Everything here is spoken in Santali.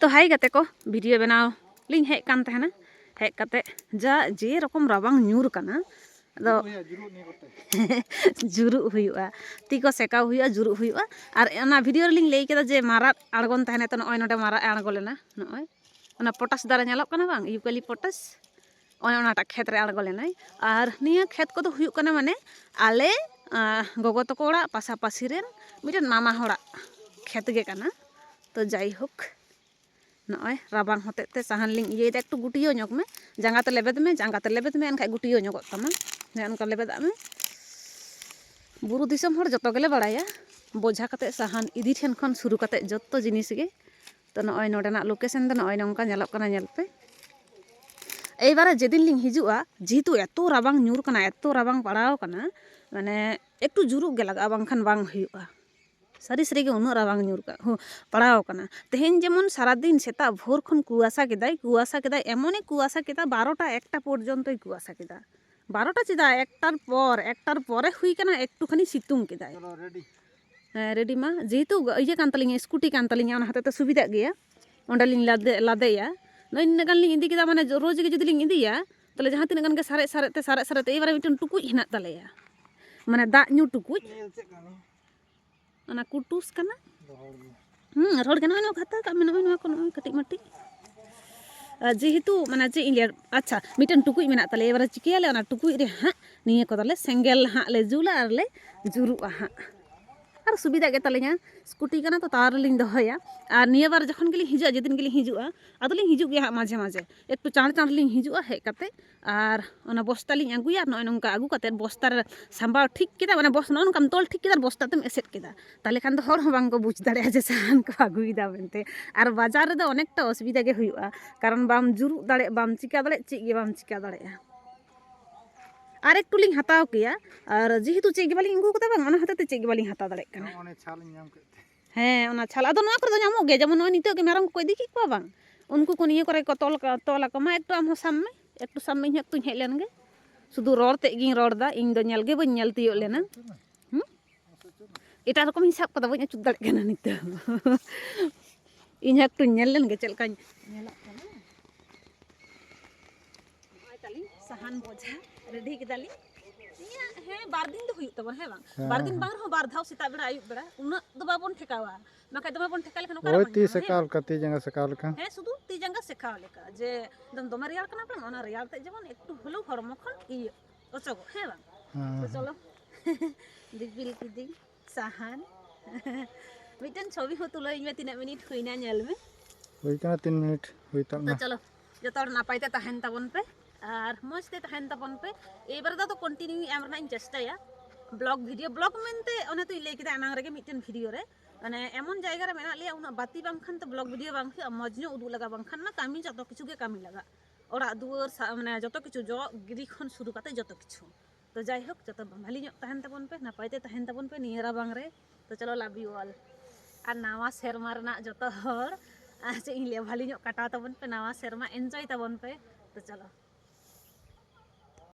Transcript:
तो हाई गाते को वीडियो बनाव लिंग हेज कान तहना हेज काते जा जे रकम राबांग ᱧᱩᱨ काना अदो जुरुग हुयुआ ती को सेकाव हुयुआ जुरुग हुयुआ और ओना वीडियो लिंग लई केदा जे मारात आड़गोन तहने तो नय नोडे मारात आड़गो लेना नय ओना पोटास दारा ñेलोग काना बांग यूकेली पोटास ओनाटा खेत रे आड़गो लेनाय और निया खेत को तो हुयुग काना माने आले गोगो तको ओड़ा पासापासी रेन मिटन मामा होड़ा खेत गे काना तो जाई होक नय राबांग होतेते साहान लिंग इये एकटु गुटियो ñok में जांगाते लेबेद में एनखाय गुटियो ñोगोग तामा ने अनका लेबेदा में बुरु दिसम हर जतो गेले बड़ाया बोझा कते साहान इदी ठेन खन शुरू कते जत्तो जिनिस गे तो नय नोडेना लोकेशन दो नय नंका ñेलोग काना ñेलपे एबारे जेदिन लिंग हिजुआ जेहेतु एतो राबांग ñूर काना एतो राबांग पड़ाव काना माने एकटु जुरुग गे लागा बांखान बांग हुयुआ सारी सारी के उन्ना राबांग ñूर का पड़ाव काना तेहेन जेमन सारा दिन सेता भोर खन कुआसा केदाय एमोने कुआसा केदा 12टा 1टा पर्यन्तই कुआसा केदा 12टा चेदा एकटार परे हुई काना एकटु खानी सितुंग केदाय रेडी मा जेहेतु इये कान तालिंग स्कूटी कान तालिंग ओना हातेते सुविधा गया ओंडे लिंग लादेया नय नगान लिंग इदी केदा माने रोज गे जुदी लिंग इदिया तले जहां तिना गान गे सारे एबारे मिटन टुकुज हेना तालेया माने दाग ᱧᱩ टुकुज ओना कुटुस काना रोड के नय खाता का में नय को नय कटिक मटिक जेहेतु माने जे इंडिया अच्छा मिटन टुकुज मेना ताले एबारे चिकेयाले ओना टुकुज रे हां निये को ताले सेंगेल हां ले जुला और ले जुरुआ हां और सुविधा गे तालिङा स्कूटी काना तो तार लिंग दहया और निया बार जखन गेलिंग हिजुआ जेदिन गेलिंग हिजुआ आदलिंग हिजुग गया माझे माझे एकटु चाण चाण लिंग हिजुआ हेज काते और ओना बस्ता लिंग अगुया नय नंका अगु काते बस्ता रे सांबाव ठीक केदा माने बस नय नंकाम तोल ठीक केदा बस्ता तेम एसेट केदा ताले खान दो हर हो बांग को बुझ दाड़ेया जे साहान को अगुइदा मेनते और बाजार रे दो अनेकटा असुविधा गे हुयुआ कारण बाम जुरुग दाड़े बाम चिका दाड़े चेक गे बाम चिका दाड़ेया और एकटु लिंग हताव किया और जेहेतु चेक गे बालिंग अगु कदा बांग ओना हातेते चेक गे बालिंग हताव दाड़े काना ओने छाल ñam केते हें ओना छाल आदो नोआ करे दो ñामोग गे जेमन नय नितो गे मेरम को इदी की को बांग उनको को निये करे को तोल को मा एकटु आम हो साम में एकटु साम में एकटु हेज लेन गे शुधु रोड ते गिं रोडदा इन दो ñेल गे बन ñेल तियो लेना एटा रकम हिसाब कदा बन अचुत दाड़े काना नितो इन एकटु ñेल लेन गे चेलका ñेला काना ओय ताली साहान बोझा रेडी केदाली हें बार दिन दो हुयुग तबन हे बांग बार दिन बांग रहो बार धाव सेता बेड़ा आयुब बेड़ा उना दो बाबन ठेकावा माखा दमा बन ठेका लेखन ओका ओय ती सकाल कती जंगा सकाल लेका हे सुदु ती जंगा सेकाव लेका जे दम दमा रियाल कना बांग ओना रियाल ते जेमन एकटु हलो हरमो खन इयो ओचगो हे बांग तो चलो दिबिल किदी साहान मिटन छवि हो तुलो इमे 3 मिनिट हुइना ñेल में हुई काना 3 मिनिट हुई तब तो चलो जतोड़ नापाइते तहन तबन पे और मजते तहन तबन पे एबार दा तो कंटिन्यू एम रना चेष्टाया ब्लॉग मेनते ओने तो लई केदा अनांग रेगे मिटन वीडियो रे माने एमन जायगा रे मेना लिया उना बाती बांखान तो ब्लॉग वीडियो बांग हुआ मज नो उदु लगा बांखान ना कामी जतो किछु गे कामी लगा ओड़ा दुआर माने जतो किछु जो गिरी खन शुरू काते जतो किछु तो जाय होक जतो भाली ñok तहन तबन पे नापाइते तहन तबन पे नियरा बांग रे तो चलो लव यू ऑल और नावा सेरमा रना जतो हर चे इन लिया भाली ñok काटा तबन पे नावा सेरमा एंजॉय तबन पे तो चलो।